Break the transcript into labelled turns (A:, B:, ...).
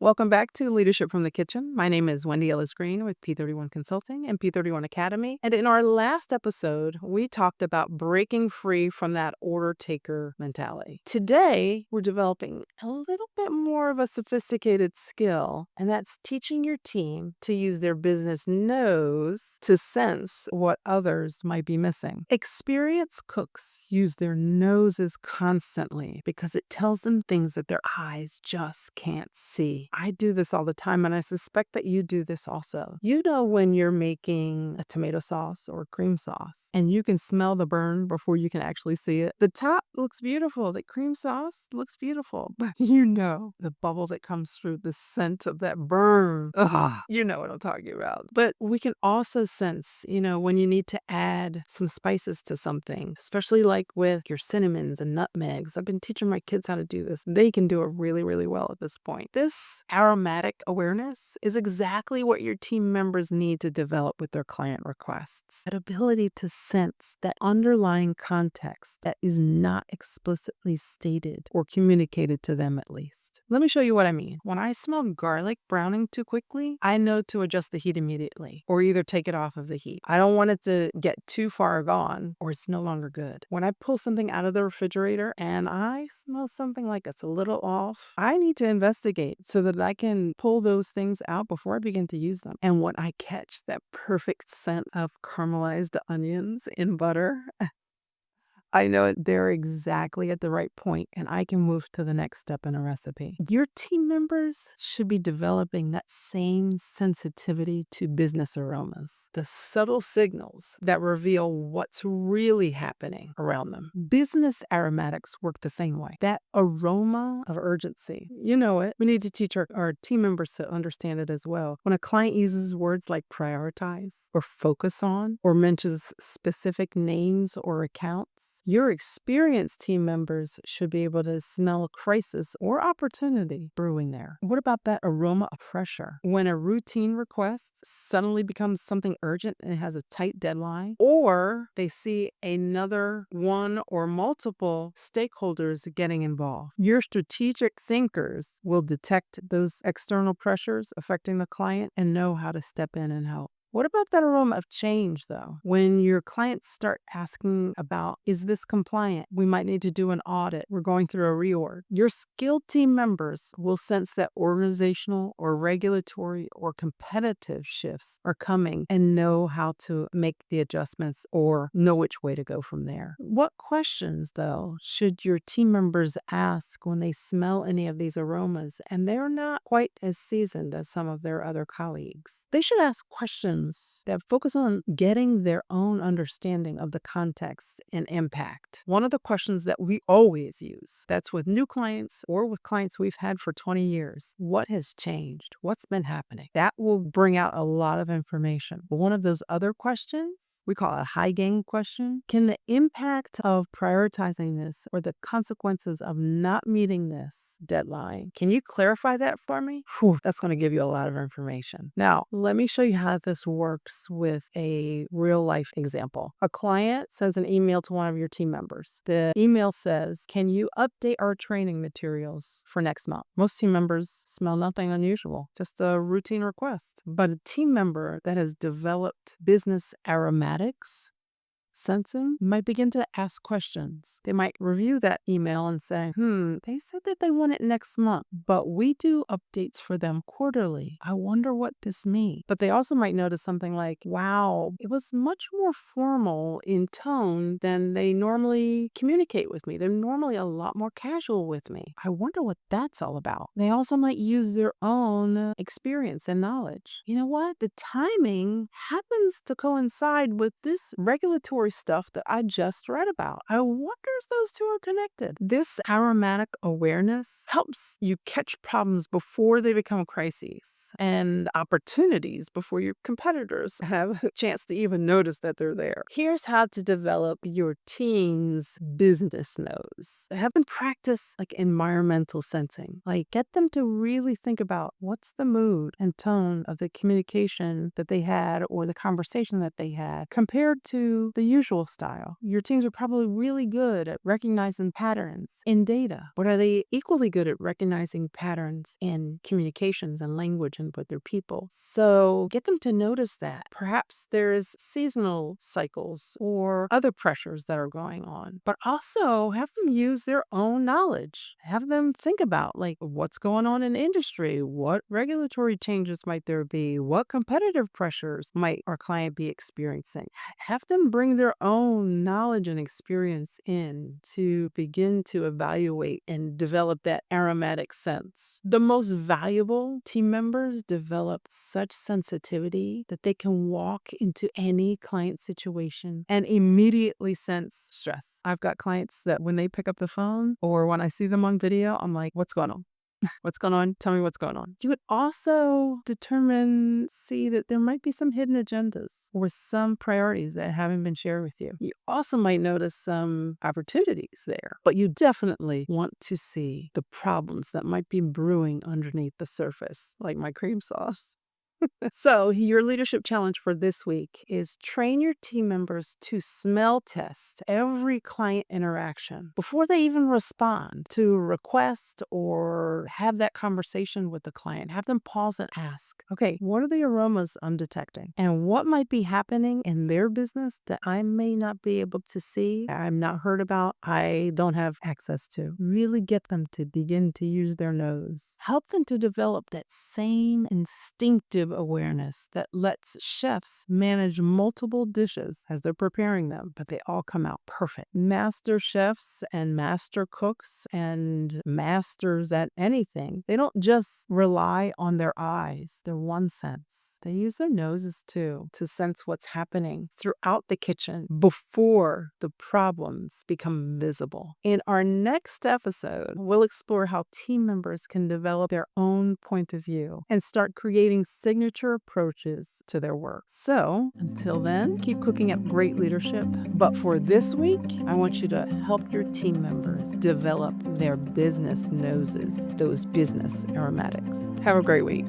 A: Welcome back to Leadership from the Kitchen. My name is Wendy Ellis Green with P31 Consulting and P31 Academy. And in our last episode, we talked about breaking free from that order taker mentality. Today, we're developing a little bit more of a sophisticated skill, and that's teaching your team to use their business nose to sense what others might be missing. Experienced cooks use their noses constantly because it tells them things that their eyes just can't see. I do this all the time, and I suspect that you do this also. You know when you're making a tomato sauce or cream sauce, and you can smell the burn before you can actually see it. The top looks beautiful. The cream sauce looks beautiful, but you know the bubble that comes through the scent of that burn. Ugh, you know what I'm talking about. But we can also sense, when you need to add some spices to something, especially like with your cinnamons and nutmegs. I've been teaching my kids how to do this. They can do it really, really well at this point. This aromatic awareness is exactly what your team members need to develop with their client requests. That ability to sense that underlying context that is not explicitly stated or communicated to them at least. Let me show you what I mean. When I smell garlic browning too quickly, I know to adjust the heat immediately or either take it off of the heat. I don't want it to get too far gone or it's no longer good. When I pull something out of the refrigerator and I smell something like it's a little off, I need to investigate so that I can pull those things out before I begin to use them. And when I catch that perfect scent of caramelized onions in butter, I know they're exactly at the right point, and I can move to the next step in a recipe. Your team members should be developing that same sensitivity to business aromas, the subtle signals that reveal what's really happening around them. Business aromatics work the same way. That aroma of urgency, you know it. We need to teach our team members to understand it as well. When a client uses words like prioritize or focus on or mentions specific names or accounts, your experienced team members should be able to smell a crisis or opportunity brewing there. What about that aroma of pressure? When a routine request suddenly becomes something urgent and it has a tight deadline, or they see another one or multiple stakeholders getting involved. Your strategic thinkers will detect those external pressures affecting the client and know how to step in and help. What about that aroma of change, though? When your clients start asking about, is this compliant? We might need to do an audit. We're going through a reorg. Your skilled team members will sense that organizational or regulatory or competitive shifts are coming and know how to make the adjustments or know which way to go from there. What questions, though, should your team members ask when they smell any of these aromas and they're not quite as seasoned as some of their other colleagues? They should ask questions that focus on getting their own understanding of the context and impact. One of the questions that we always use, that's with new clients or with clients we've had for 20 years. What has changed? What's been happening? That will bring out a lot of information. But one of those other questions, we call it a high gain question. Can the impact of prioritizing this or the consequences of not meeting this deadline, can you clarify that for me? Whew, that's going to give you a lot of information. Now, let me show you how this works with a real life example. A client sends an email to one of your team members. The email says, can you update our training materials for next month? Most team members smell nothing unusual, just a routine request. But a team member that has developed business aromatics sensing might begin to ask questions. They might review that email and say, they said that they want it next month, but we do updates for them quarterly. I wonder what this means. But they also might notice something like, wow, it was much more formal in tone than they normally communicate with me. They're normally a lot more casual with me. I wonder what that's all about. They also might use their own experience and knowledge. You know what? The timing happens to coincide with this regulatory stuff that I just read about. I wonder if those two are connected. This aromatic awareness helps you catch problems before they become crises and opportunities before your competitors have a chance to even notice that they're there. Here's how to develop your team's business nose. Have them practice like environmental sensing. Like get them to really think about what's the mood and tone of the communication that they had or the conversation that they had compared to the unusual style. Your teams are probably really good at recognizing patterns in data, but are they equally good at recognizing patterns in communications and language and with their people? So get them to notice that. Perhaps there's seasonal cycles or other pressures that are going on, but also have them use their own knowledge. Have them think about like what's going on in industry, what regulatory changes might there be, what competitive pressures might our client be experiencing. Have them bring their own knowledge and experience in to begin to evaluate and develop that aromatic sense. The most valuable team members develop such sensitivity that they can walk into any client situation and immediately sense stress. I've got clients that when they pick up the phone or when I see them on video, I'm like, what's going on? What's going on? Tell me what's going on. You would also see that there might be some hidden agendas or some priorities that haven't been shared with you. You also might notice some opportunities there, but you definitely want to see the problems that might be brewing underneath the surface, like my cream sauce. So, your leadership challenge for this week is train your team members to smell test every client interaction before they even respond to a request or have that conversation with the client. Have them pause and ask, okay, what are the aromas I'm detecting? And what might be happening in their business that I may not be able to see, I'm not heard about, I don't have access to? Really get them to begin to use their nose. Help them to develop that same instinctive awareness that lets chefs manage multiple dishes as they're preparing them, but they all come out perfect. Master chefs and master cooks and masters at anything, they don't just rely on their eyes, their one sense. They use their noses too to sense what's happening throughout the kitchen before the problems become visible. In our next episode, we'll explore how team members can develop their own point of view and start creating signature approaches to their work. So, until then, keep cooking up great leadership. But for this week, I want you to help your team members develop their business noses, those business aromatics. Have a great week.